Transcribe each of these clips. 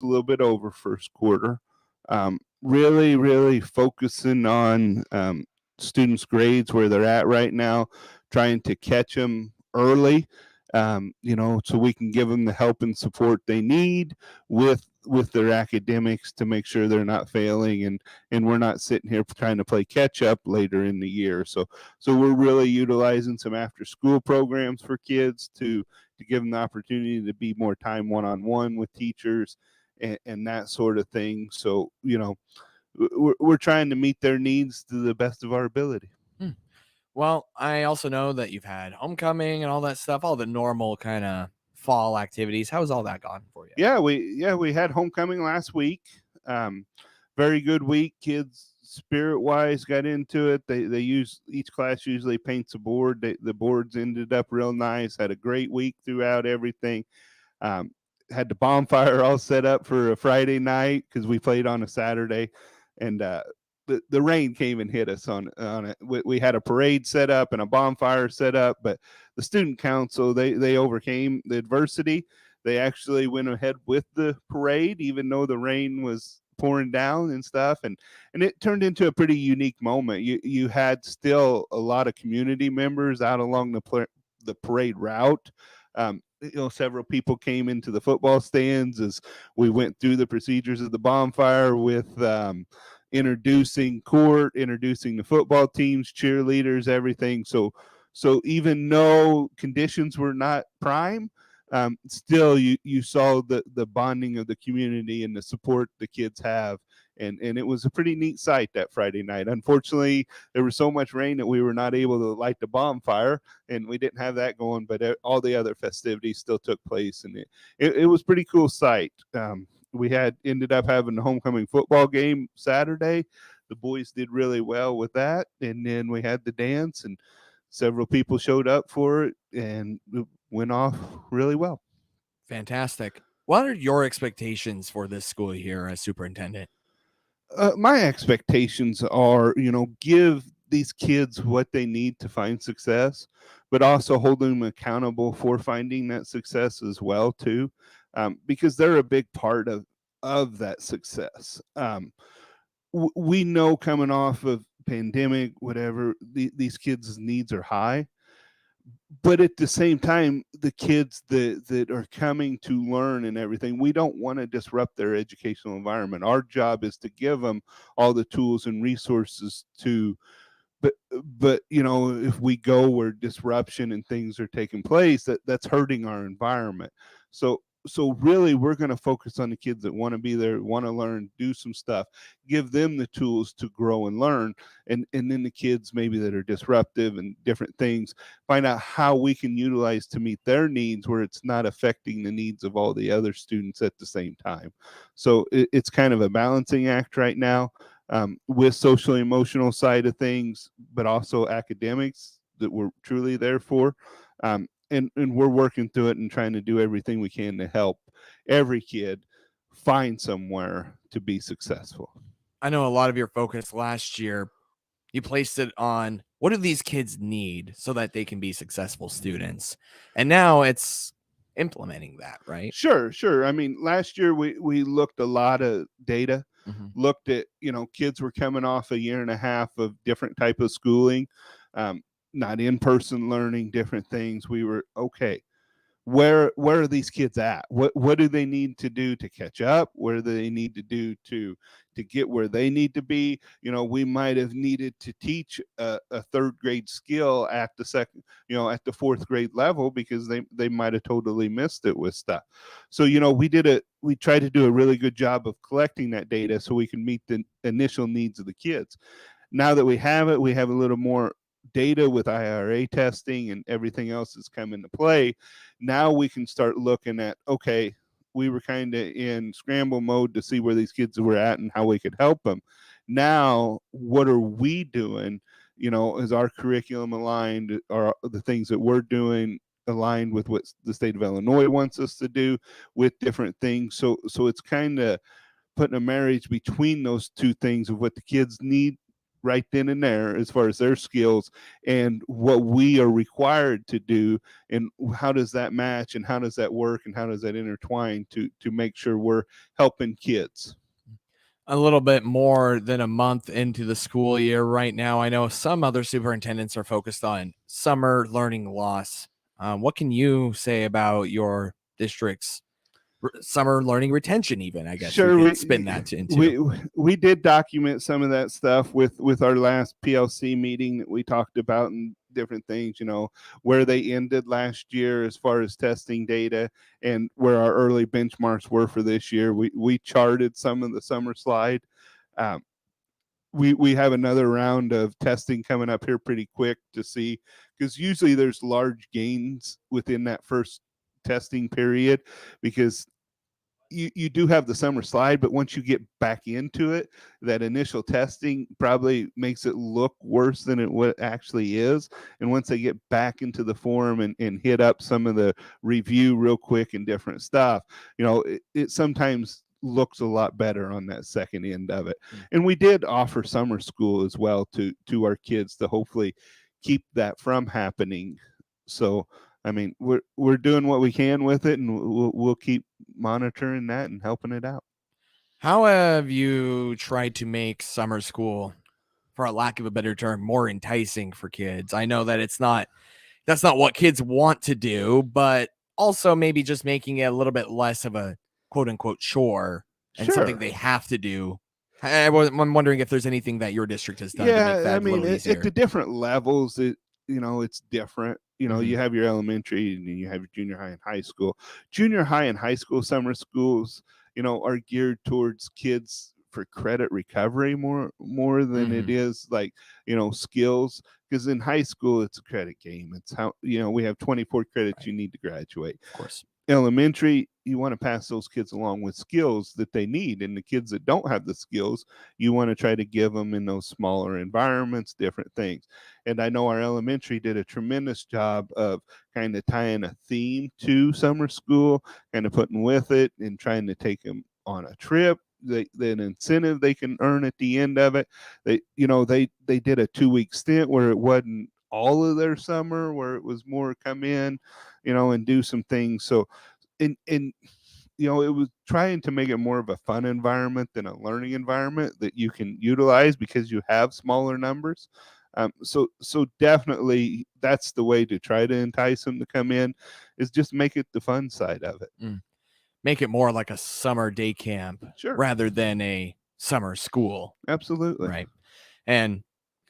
a little bit over first quarter. Really focusing on students' grades where they're at right now, trying to catch them early, so we can give them the help and support they need with their academics to make sure they're not failing, and we're not sitting here trying to play catch up later in the year. So we're really utilizing some after school programs for kids to give them the opportunity to be more time one-on-one with teachers and that sort of thing. So we're trying to meet their needs to the best of our ability. Hmm. Well, I also know that you've had homecoming and all that stuff, all the normal kind of fall activities. How's all that gone for you? We had homecoming last week. Very good week. Kids spirit wise got into it. They use each class usually paints a board. The boards ended up real nice. Had a great week throughout everything. Um, had the bonfire all set up for a Friday night because we played on a Saturday, and the rain came and hit us on it. We had a parade set up and a bonfire set up, but the student council they overcame the adversity. They actually went ahead with the parade, even though the rain was pouring down and stuff, and it turned into a pretty unique moment. You had still a lot of community members out along the parade route. Several people came into the football stands as we went through the procedures of the bonfire with introducing court, introducing the football teams, cheerleaders, everything. So even though conditions were not prime, still you saw the bonding of the community and the support the kids have, and it was a pretty neat sight that Friday night. Unfortunately, there was so much rain that we were not able to light the bonfire, and we didn't have that going, but all the other festivities still took place, and it was pretty cool sight. We ended up having a homecoming football game Saturday. The boys did really well with that, and then we had the dance, and several people showed up for it, and it went off really well. Fantastic. What are your expectations for this school year as superintendent? My expectations are, give these kids what they need to find success, but also hold them accountable for finding that success as well too, because they're a big part of that success. We know coming off of pandemic, whatever, these kids' needs are high, but at the same time, the kids that are coming to learn and everything, we don't want to disrupt their educational environment. Our job is to give them all the tools and resources to, but if we go where disruption and things are taking place, that's hurting our environment. So really we're going to focus on the kids that want to be there, want to learn, do some stuff, give them the tools to grow and learn, and then the kids maybe that are disruptive and different things, find out how we can utilize to meet their needs where it's not affecting the needs of all the other students at the same time. So it's kind of a balancing act right now, with social emotional side of things, but also academics that we're truly there for. And we're working through it and trying to do everything we can to help every kid find somewhere to be successful. I know a lot of your focus last year, you placed it on what do these kids need so that they can be successful students? And now it's implementing that, right? Sure. I mean, last year we looked a lot of data, Mhm. looked at, kids were coming off a year and a half of different type of schooling, not in-person learning, different things. We were okay. Where are these kids at? What do they need to do to catch up? What do they need to do to get where they need to be? We might have needed to teach a third grade skill at the second, at the fourth grade level because they might have totally missed it with stuff. So we tried to do a really good job of collecting that data so we can meet the initial needs of the kids. Now that we have it, we have a little more data with IRA testing and everything else that's come into play. Now we can start looking at, okay, we were kind of in scramble mode to see where these kids were at and how we could help them. Now, what are we doing? Is our curriculum aligned? Are the things that we're doing aligned with what the state of Illinois wants us to do with different things? So it's kind of putting a marriage between those two things of what the kids need right then and there as far as their skills and what we are required to do, and how does that match and how does that work and how does that intertwine to make sure we're helping kids. A little bit more than a month into the school year right now. I know some other superintendents are focused on summer learning loss. What can you say about your district's summer learning retention? Even, I guess we Sure, could spin that into. we did document some of that stuff with our last PLC meeting that we talked about and different things, where they ended last year as far as testing data and where our early benchmarks were for this year. We charted some of the summer slide. Um, we have another round of testing coming up here pretty quick to see, because usually there's large gains within that first testing period, because you do have the summer slide, but once you get back into it, that initial testing probably makes it look worse than it what actually is. And once they get back into the form and hit up some of the review real quick and different stuff, it sometimes looks a lot better on that second end of it. And we did offer summer school as well to our kids to hopefully keep that from happening. So I mean, we're doing what we can with it, and we'll keep monitoring that and helping it out. How have you tried to make summer school, for a lack of a better term, more enticing for kids? I know that that's not what kids want to do, but also maybe just making it a little bit less of a quote unquote chore and something Sure. they have to do. I'm wondering if there's anything that your district has done to make Yeah, I that a mean, little at easier. the different levels, it's different. Mhm. You have your elementary and you have your junior high and high school. Junior high and high school summer schools, are geared towards kids for credit recovery more than it Mhm. is like, skills. Because in high school, it's a credit game. It's how, we have 24 credits Right. you need to graduate. Of course. Elementary, you want to pass those kids along with skills that they need, and the kids that don't have the skills, you want to try to give them in those smaller environments, different things. And I know our elementary did a tremendous job of kind of tying a theme to summer school, kind of putting with it and trying to take them on a trip, an incentive they can earn at the end of it. They did a 2-week stint where it wasn't all of their summer, where it was more come in, and do some things. So and it was trying to make it more of a fun environment than a learning environment that you can utilize because you have smaller numbers. So definitely that's the way to try to entice them to come in, is just make it the fun side of it. Make it more like a summer day camp Sure. rather than a summer school. Absolutely. Right. And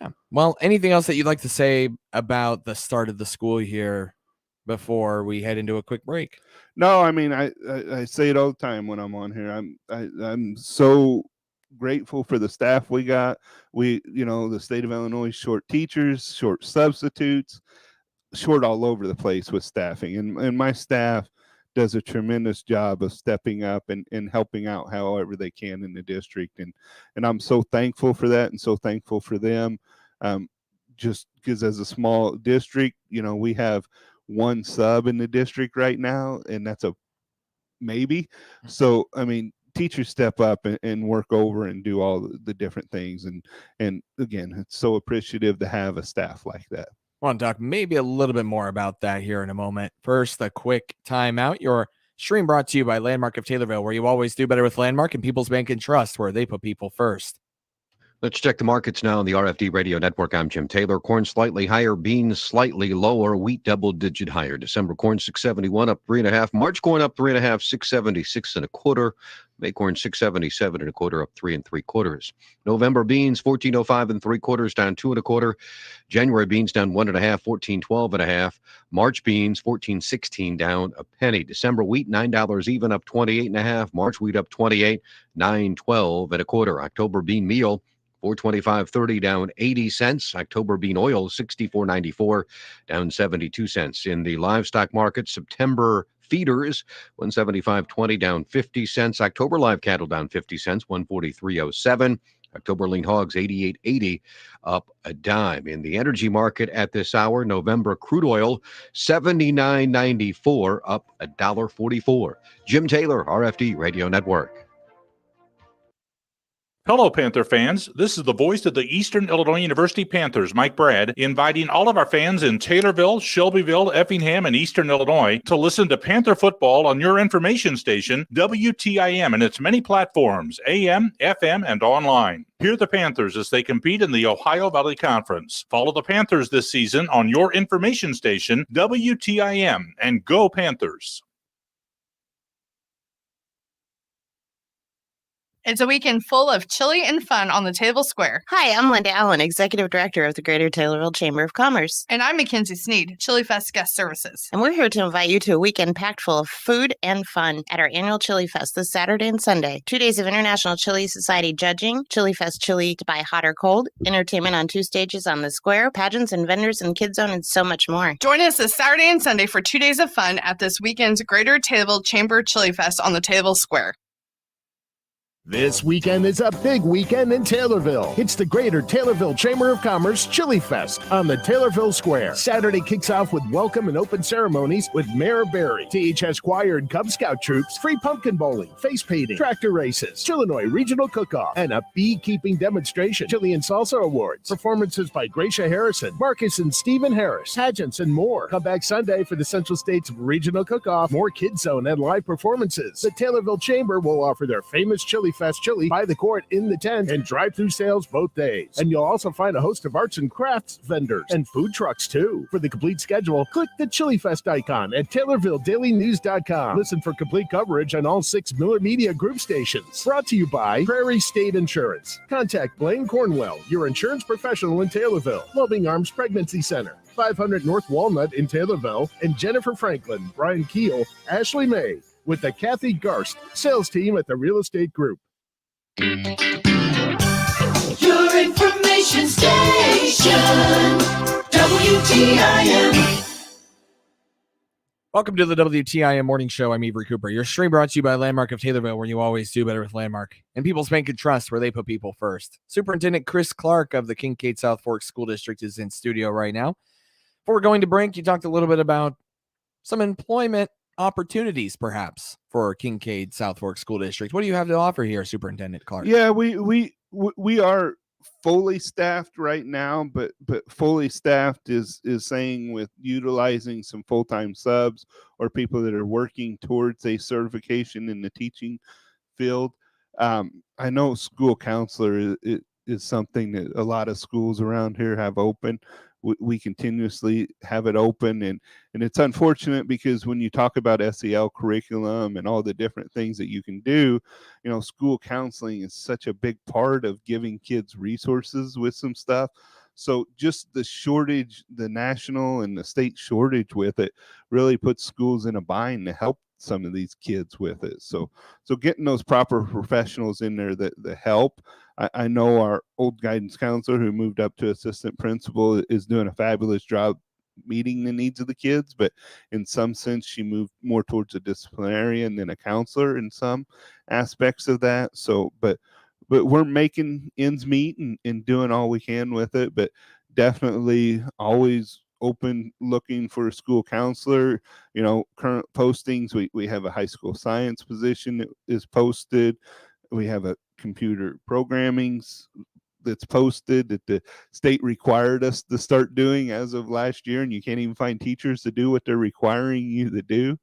yeah. Well, anything else that you'd like to say about the start of the school year before we head into a quick break? No, I mean, I say it all the time when I'm on here. I'm so grateful for the staff we got. The state of Illinois short teachers, short substitutes, short all over the place with staffing, and my staff does a tremendous job of stepping up and helping out however they can in the district, and I'm so thankful for that and so thankful for them. um, just because as a small district, we have one sub in the district right now, and that's a maybe. So I mean, teachers step up and work over and do all the different things, and again, it's so appreciative to have a staff like that. I want to talk maybe a little bit more about that here in a moment. First, a quick timeout. Your stream brought to you by Landmark of Taylorville, where you always do better with Landmark and People's Bank and Trust, where they put people first. Let's check the markets now on the RFD Radio Network. I'm Jim Taylor. Corn slightly higher, beans slightly lower, wheat double-digit higher. December corn 671 up 3.5. March corn up 3.5, 676 1/4. May corn 677 1/4 up 3 3/4. November beans 1405 3/4 down 2 1/4. January beans down 1.5, 1412 1/2. March beans 1416 down a penny. December wheat $9 even up 28 1/2. March wheat up 28, 912 1/4. October bean meal 425.30 down 80 cents. October bean oil 64.94 down 72 cents. In the livestock market, September feeders 175.20 down 50 cents. October live cattle down 50 cents, 143.07. October lean hogs 88.80 up a dime. In the energy market at this hour, November crude oil 79.94 up $1.44. Jim Taylor, RFD Radio Network. Hello, Panther fans. This is the voice of the Eastern Illinois University Panthers, Mike Brad, inviting all of our fans in Taylorville, Shelbyville, Effingham, and Eastern Illinois to listen to Panther football on your information station, WTIM, and its many platforms, AM, FM, and online. Hear the Panthers as they compete in the Ohio Valley Conference. Follow the Panthers this season on your information station, WTIM, and go Panthers. It's a weekend full of chili and fun on the Table Square. Hi, I'm Linda Allen, Executive Director of the Greater Taylorville Chamber of Commerce. And I'm Mackenzie Sneed, Chili Fest Guest Services. And we're here to invite you to a weekend packed full of food and fun at our annual Chili Fest this Saturday and Sunday. 2 days of International Chili Society judging, Chili Fest chili to buy hot or cold, entertainment on 2 stages on the square, pageants and vendors in Kids Zone, and so much more. Join us this Saturday and Sunday for 2 days of fun at this weekend's Greater Taylorville Chamber Chili Fest on the Table Square. This weekend is a big weekend in Taylorville. It's the Greater Taylorville Chamber of Commerce Chili Fest on the Taylorville Square. Saturday kicks off with welcome and open ceremonies with Mayor Barry, THS Choir and Cub Scout troops, free pumpkin bowling, face painting, tractor races, Chillinois Regional Cook-Off, and a beekeeping demonstration, Chili and Salsa Awards, performances by Gracia Harrison, Marcus and Stephen Harris, pageants, and more. Come back Sunday for the Central States Regional Cook-Off, more Kids Zone, and live performances. The Taylorville Chamber will offer their famous Chili Fest chili by the court in the tent and drive-through sales both days. And you'll also find a host of arts and crafts vendors and food trucks too. For the complete schedule, click the Chili Fest icon at TaylorvilleDailyNews.com. Listen for complete coverage on all 6 Miller Media Group stations. Brought to you by Prairie State Insurance. Contact Blaine Cornwell, your insurance professional in Taylorville. Loving Arms Pregnancy Center, 500 North Walnut in Taylorville, and Jennifer Franklin, Brian Keel, Ashley May, with the Kathy Garst sales team at the Real Estate Group. Your information station, WTIM. Welcome to the WTIM Morning Show. I'm Avery Cooper. Your stream brought to you by Landmark of Taylorville, where you always do better with Landmark. And People's Bank and Trust, where they put people first. Superintendent Chris Clark of the Kincaid South Fork School District is in studio right now. Before going to break, you talked a little bit about some employment opportunities, perhaps, for Kincaid South Fork School District. What do you have to offer here, Superintendent Clark? Yeah, we are fully staffed right now, but fully staffed is saying with utilizing some full-time subs or people that are working towards a certification in the teaching field. I know school counselor is something that a lot of schools around here have open. We continuously have it open, and it's unfortunate because when you talk about SEL curriculum and all the different things that you can do, you know, school counseling is such a big part of giving kids resources with some stuff. So just the shortage, the national and the state shortage with it really puts schools in a bind to help some of these kids with it. So getting those proper professionals in there that help. I know our old guidance counselor who moved up to assistant principal is doing a fabulous job meeting the needs of the kids, but in some sense she moved more towards a disciplinarian than a counselor in some aspects of that. So but we're making ends meet and doing all we can with it, but definitely always open looking for a school counselor. You know, current postings, we have a high school science position that is posted. We have a computer programming that's posted that the state required us to start doing as of last year, and you can't even find teachers to do what they're requiring you to do.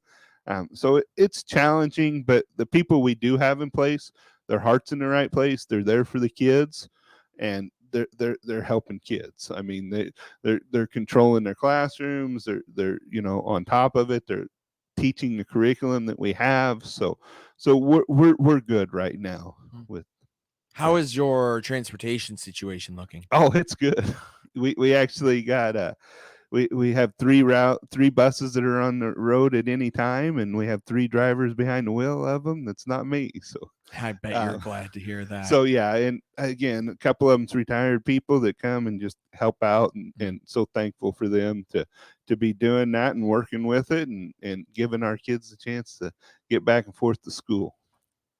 So it's challenging, but the people we do have in place, their heart's in the right place. They're there for the kids, and they're helping kids. I mean, they're controlling their classrooms. They're you know, on top of it. They're teaching the curriculum that we have. So we're good right now with. How is your transportation situation looking? Oh, it's good. We actually got we have three buses that are on the road at any time, and we have 3 drivers behind the wheel of them. That's not me. So I bet you're glad to hear that. So yeah, and again, a couple of them's retired people that come and just help out, and so thankful for them to be doing that and working with it and giving our kids a chance to get back and forth to school.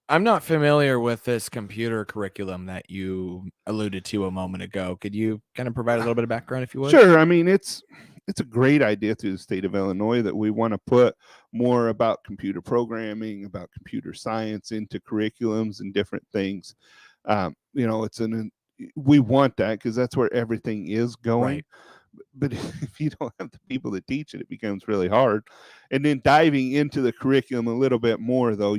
I'm not familiar with this computer curriculum that you alluded to a moment ago. Could you kind of provide a little bit of background, if you would? Sure. I mean, it's a great idea through the state of Illinois that we want to put more about computer programming, about computer science into curriculums and different things. We want that because that's where everything is going. Right. But if you don't have the people that teach it, it becomes really hard. And then diving into the curriculum a little bit more, though,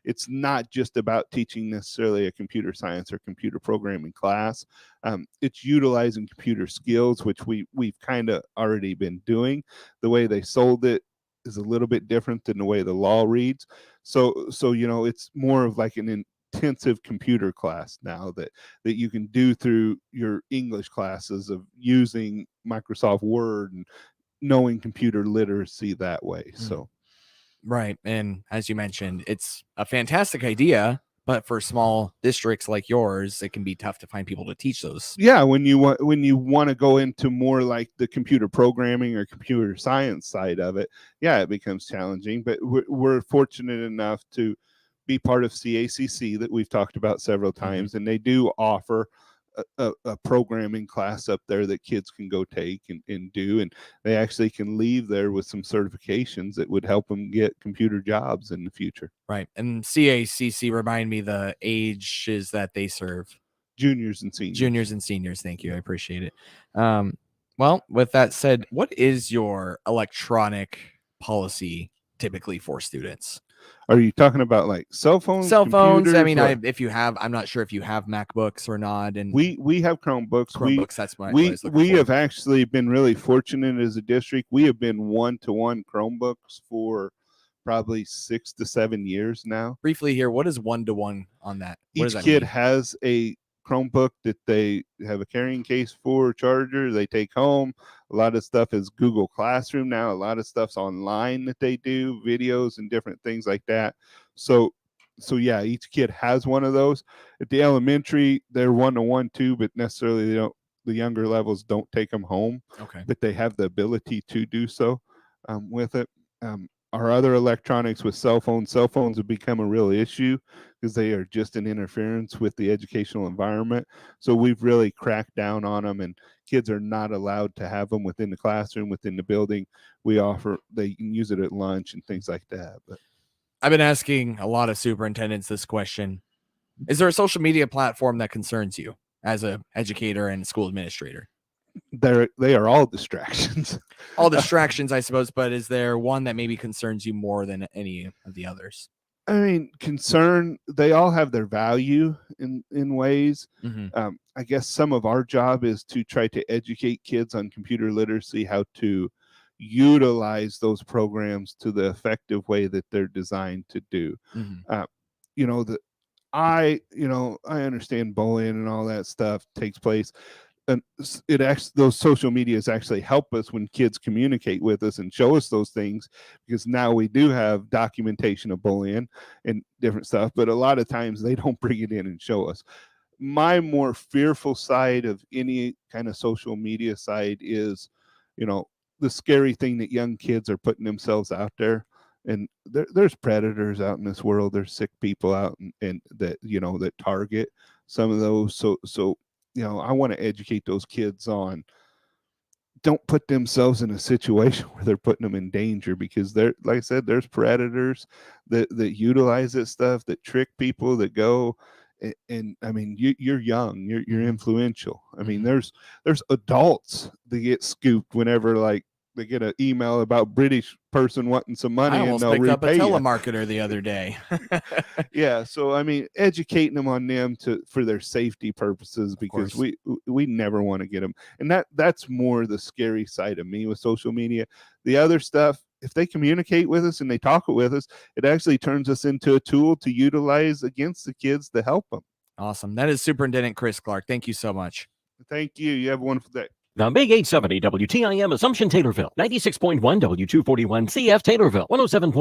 it's not just about teaching necessarily a computer science or computer programming class. It's utilizing computer skills, which we've kind of already been doing. The way they sold it is a little bit different than the way the law reads. So it's more of like an intensive computer class now that you can do through your English classes of using Microsoft Word and knowing computer literacy that way. So right. And as you mentioned, it's a fantastic idea, but for small districts like yours, it can be tough to find people to teach those. Yeah, when you want to go into more like the computer programming or computer science side of it, yeah, it becomes challenging. But we're fortunate enough to be part of CACC that we've talked about several times, and they do offer a programming class up there that kids can go take and do, and they actually can leave there with some certifications that would help them get computer jobs in the future. Right. And CACC, remind me the ages that they serve. Juniors and seniors. Thank you. I appreciate it. Well, with that said, what is your electronic policy typically for students? Are you talking about like cell phones? I mean, what? I'm not sure if you have MacBooks or not. And we have Chromebooks. That's what we have actually been really fortunate as a district. We have been 1-to-1 Chromebooks for probably 6 to 7 years now. Briefly here, what is 1-to-1 on that? Each kid has a Chromebook that they have a carrying case for, charger they take home. A lot of stuff is Google Classroom now. A lot of stuff's online that they do, videos and different things like that. So yeah, each kid has one of those. At the elementary, they're 1-to-1 too, but necessarily the younger levels don't take them home. Okay. But they have the ability to do so with it. Our other electronics with cell phones have become a real issue because they are just an interference with the educational environment. So we've really cracked down on them, and kids are not allowed to have them within the classroom, within the building. They can use it at lunch and things like that. But I've been asking a lot of superintendents this question. Is there a social media platform that concerns you as an educator and school administrator? They are all distractions. All distractions, I suppose, but is there one that maybe concerns you more than any of the others? I mean, they all have their value in ways. I guess some of our job is to try to educate kids on computer literacy, how to utilize those programs to the effective way that they're designed to do. I understand bullying and all that stuff takes place. And those social medias actually help us when kids communicate with us and show us those things, because now we do have documentation of bullying and different stuff, but a lot of times they don't bring it in and show us. My more fearful side of any kind of social media side is, the scary thing that young kids are putting themselves out there. And there's predators out in this world. There's sick people out and that, that target some of those. So I want to educate those kids on, don't put themselves in a situation where they're putting them in danger, because like I said, there's predators that utilize this stuff, that trick people, that go. And I mean, you're young, you're influential. I mean, there's adults that get scooped whenever like they get an email about British person wanting some money, I and almost they'll picked up a repay you. telemarketer the other day. Yeah, so I mean, educating them on them for their safety purposes, because we never want to get them. And that's more the scary side of me with social media. The other stuff, if they communicate with us and they talk with us, it actually turns us into a tool to utilize against the kids to help them. Awesome. That is Superintendent Chris Clark. Thank you so much. Thank you. You have a wonderful day. The Big 870 WTIM Assumption Taylorville, 96.1 W241 CF Taylorville, 107.